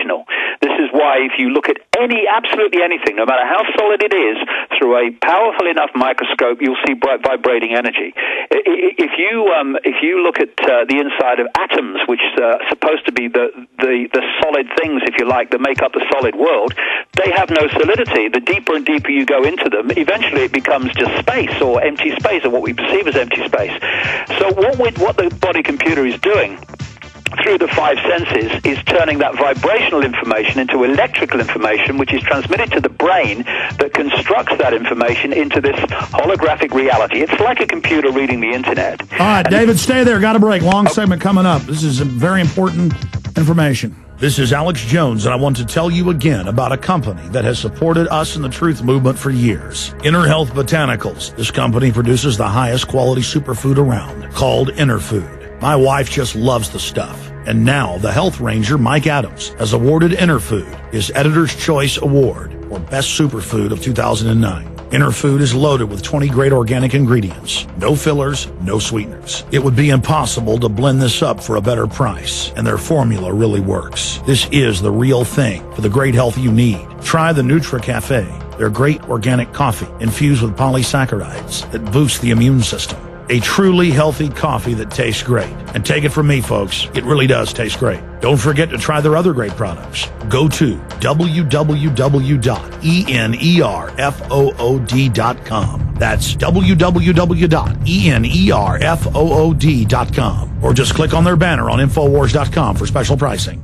vibrational. This is why if you look at absolutely anything, no matter how solid it is, through a powerful enough microscope, you'll see bright vibrating energy. If you look at the inside of atoms, which are supposed to be the solid things, if you like, that make up the solid world, they have no solidity. The deeper and deeper you go into them, eventually it becomes just space or empty space, or what we perceive as empty space. So what the body computer is doing through the five senses is turning that vibrational information into electrical information, which is transmitted to the brain that constructs that information into this holographic reality. It's like a computer reading the internet. All right, David, stay there. Got a break. Long segment coming up. This is very important information. This is Alex Jones, and I want to tell you again about a company that has supported us in the truth movement for years. Inner Health Botanicals. This company produces the highest quality superfood around, called Inner Food. My wife just loves the stuff. And now the health ranger, Mike Adams, has awarded Inner Food his Editor's Choice Award for Best Superfood of 2009. Inner Food is loaded with 20 great organic ingredients. No fillers, no sweeteners. It would be impossible to blend this up for a better price, and their formula really works. This is the real thing for the great health you need. Try the Nutra Cafe, their great organic coffee infused with polysaccharides that boost the immune system. A truly healthy coffee that tastes great. And take it from me, folks, it really does taste great. Don't forget to try their other great products. Go to www.enerfood.com. That's www.enerfood.com. Or just click on their banner on Infowars.com for special pricing.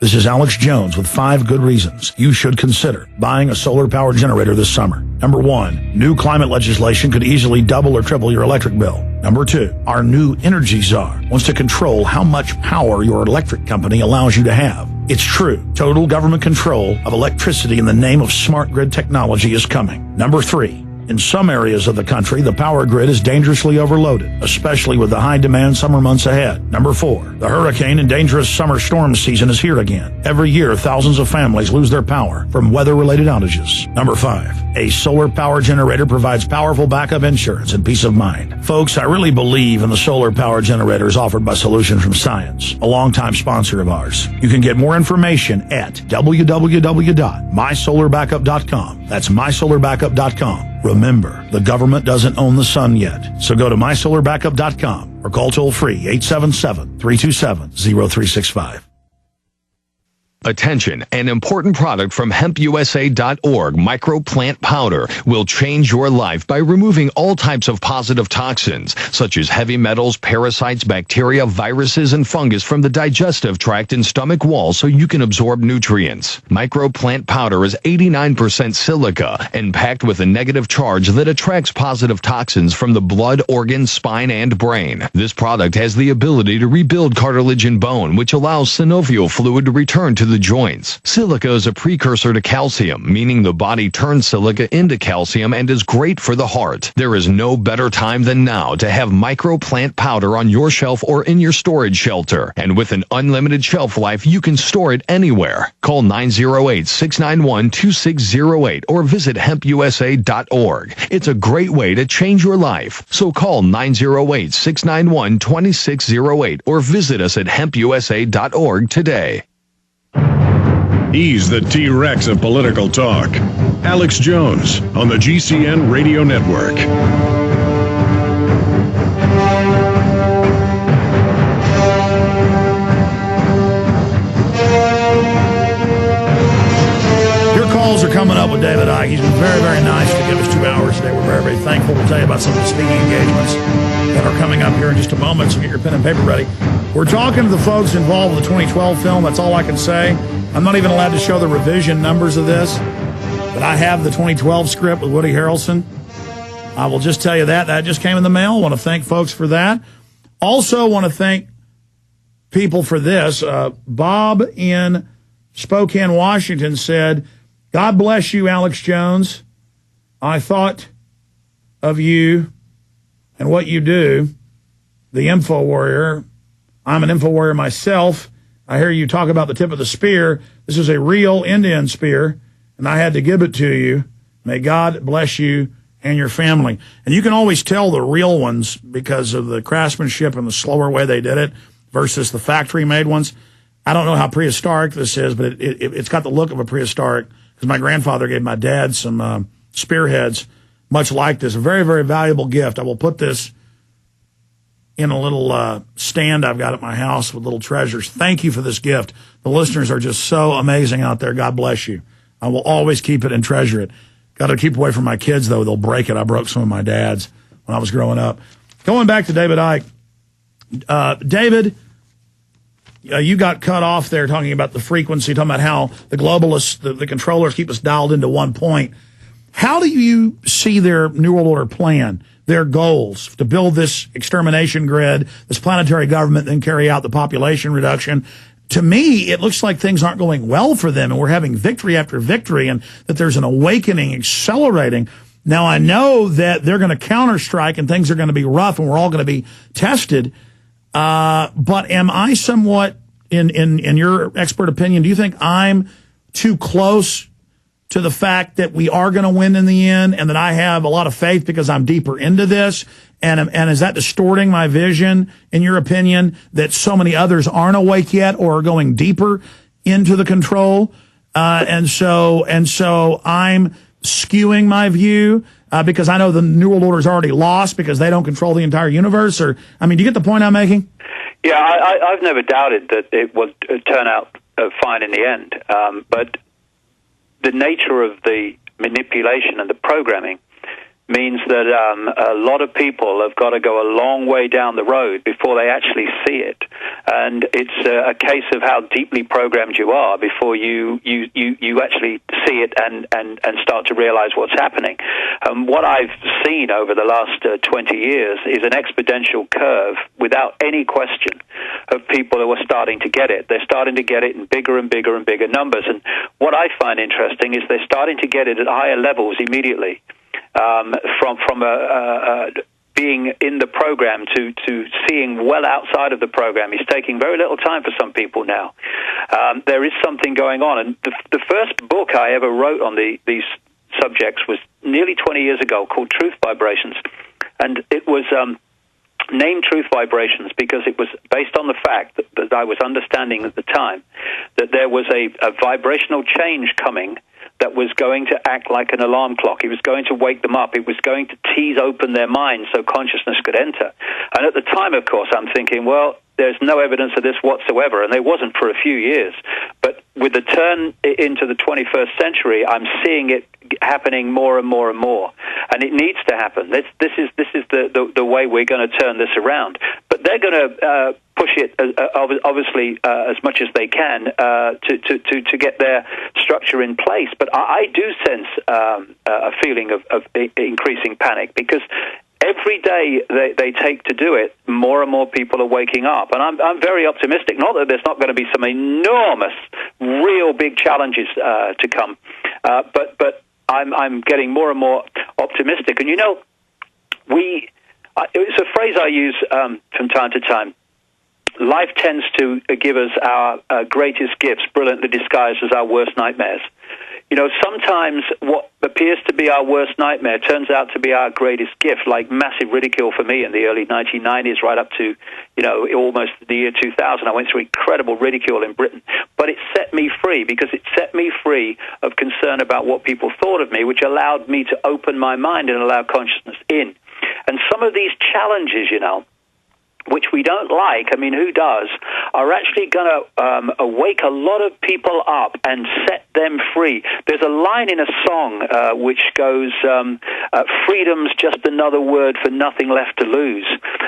This is Alex Jones with 5 good reasons you should consider buying a solar power generator this summer. Number 1, new climate legislation could easily double or triple your electric bill. Number 2, our new energy czar wants to control how much power your electric company allows you to have. It's true. Total government control of electricity in the name of smart grid technology is coming. Number 3, in some areas of the country, the power grid is dangerously overloaded, especially with the high-demand summer months ahead. Number 4, the hurricane and dangerous summer storm season is here again. Every year, thousands of families lose their power from weather-related outages. Number 5, a solar power generator provides powerful backup insurance and peace of mind. Folks, I really believe in the solar power generators offered by Solutions from Science, a longtime sponsor of ours. You can get more information at www.mysolarbackup.com. That's mysolarbackup.com. Remember, the government doesn't own the sun yet, so go to mysolarbackup.com or call toll-free 877-327-0365. Attention, an important product from hempusa.org, microplant powder, will change your life by removing all types of positive toxins, such as heavy metals, parasites, bacteria, viruses, and fungus from the digestive tract and stomach wall so you can absorb nutrients. Microplant powder is 89% silica and packed with a negative charge that attracts positive toxins from the blood, organs, spine, and brain. This product has the ability to rebuild cartilage and bone, which allows synovial fluid to return to the joints. Silica is a precursor to calcium, meaning the body turns silica into calcium and is great for the heart. There is no better time than now to have microplant powder on your shelf or in your storage shelter. And with an unlimited shelf life, you can store it anywhere. Call 908-691-2608 or visit hempusa.org. It's a great way to change your life. So call 908-691-2608 or visit us at hempusa.org today. He's the T-Rex of political talk. Alex Jones on the GCN Radio Network. Your calls are coming up with David Icke. He's been very, very nice to give us 2 hours today. We're very, very thankful. We'll tell you about some of the speaking engagements that are coming up here in just a moment, so get your pen and paper ready. We're talking to the folks involved with the 2012 film. That's all I can say. I'm not even allowed to show the revision numbers of this, but I have the 2012 script with Woody Harrelson. I will just tell you that. That just came in the mail. I want to thank folks for that. Also want to thank people for this. Bob in Spokane, Washington said, God bless you, Alex Jones. I thought of you and what you do, the Info Warrior. I'm an Info Warrior myself. I hear you talk about the tip of the spear. This is a real Indian spear, and I had to give it to you. May God bless you and your family. And you can always tell the real ones because of the craftsmanship and the slower way they did it versus the factory-made ones. I don't know how prehistoric this is, but it's got the look of a prehistoric, because my grandfather gave my dad some spearheads much like this. A very, very valuable gift. I will put this in a little stand I've got at my house with little treasures. Thank you for this gift. The listeners are just so amazing out there. God bless you. I will always keep it and treasure it. Got to keep away from my kids, though. They'll break it. I broke some of my dad's when I was growing up. Going back to David Icke. David, you got cut off there talking about the frequency, talking about how the globalists, the controllers keep us dialed into one point. How do you see their New World Order plan, their goals to build this extermination grid, this planetary government, then carry out the population reduction? To me, it looks like things aren't going well for them, and we're having victory after victory, and that there's an awakening accelerating. Now, I know that they're going to counterstrike, and things are going to be rough, and we're all going to be tested. But am I somewhat, in your expert opinion, do you think I'm too close to the fact that we are going to win in the end, and that I have a lot of faith because I'm deeper into this? And is that distorting my vision, in your opinion, that so many others aren't awake yet or are going deeper into the control? And so I'm skewing my view because I know the New World Order is already lost because they don't control the entire universe? Or, I mean, do you get the point I'm making? Yeah, I've never doubted that it would turn out fine in the end. But the nature of the manipulation and the programming means that a lot of people have got to go a long way down the road before they actually see it. And it's a case of how deeply programmed you are before you actually see it and start to realize what's happening. What I've seen over the last 20 years is an exponential curve, without any question, of people who are starting to get it. They're starting to get it in bigger and bigger and bigger numbers. And what I find interesting is they're starting to get it at higher levels immediately. From being in the program to seeing well outside of the program is taking very little time for some people now. There is something going on. And the first book I ever wrote on these subjects was nearly 20 years ago, called Truth Vibrations. And it was named Truth Vibrations because it was based on the fact that I was understanding at the time that there was a vibrational change coming that was going to act like an alarm clock. It was going to wake them up. It was going to tease open their minds so consciousness could enter. And at the time, of course, I'm thinking, well, there's no evidence of this whatsoever, and there wasn't for a few years. But with the turn into the 21st century, I'm seeing it happening more and more and more, and it needs to happen. This is the way we're going to turn this around. But they're going to push it obviously as much as they can to get their structure in place. But I do sense a feeling of increasing panic, because every day they take to do it, more and more people are waking up. And I'm very optimistic. Not that there's not going to be some enormous, real big challenges to come, but I'm getting more and more optimistic. And, you know, it's a phrase I use from time to time. Life tends to give us our greatest gifts, brilliantly disguised as our worst nightmares. You know, sometimes what appears to be our worst nightmare turns out to be our greatest gift, like massive ridicule for me in the early 1990s, right up to, you know, almost the year 2000. I went through incredible ridicule in Britain. But it set me free, because it set me free of concern about what people thought of me, which allowed me to open my mind and allow consciousness in. And some of these challenges, you know, which we don't like, I mean, who does, are actually going to wake a lot of people up and set them free. There's a line in a song which goes, freedom's just another word for nothing left to lose.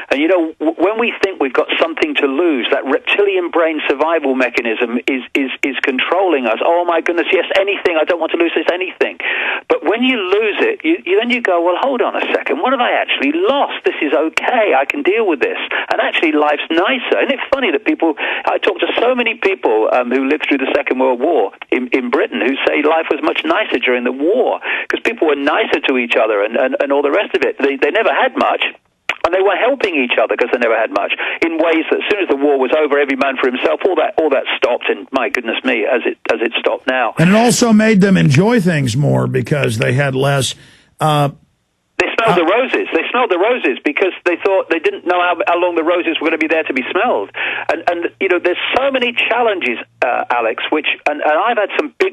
And, you know, when we think we've got something to lose, that reptilian brain survival mechanism is controlling us. Oh, my goodness, yes, anything. I don't want to lose this anything. But when you lose it, then you go, well, hold on a second. What have I actually lost? This is okay. I can deal with this. And actually, life's nicer. Isn't it funny that I talk to so many people who lived through the Second World War in Britain who say life was much nicer during the war, because people were nicer to each other and all the rest of it. They never had much. And they were helping each other because they never had much, in ways that as soon as the war was over, every man for himself, all that stopped, and my goodness me, as it stopped now. And it also made them enjoy things more because they had less... They smelled the roses. They smelled the roses because they thought they didn't know how long the roses were going to be there to be smelled. And there's so many challenges, Alex, and I've had some big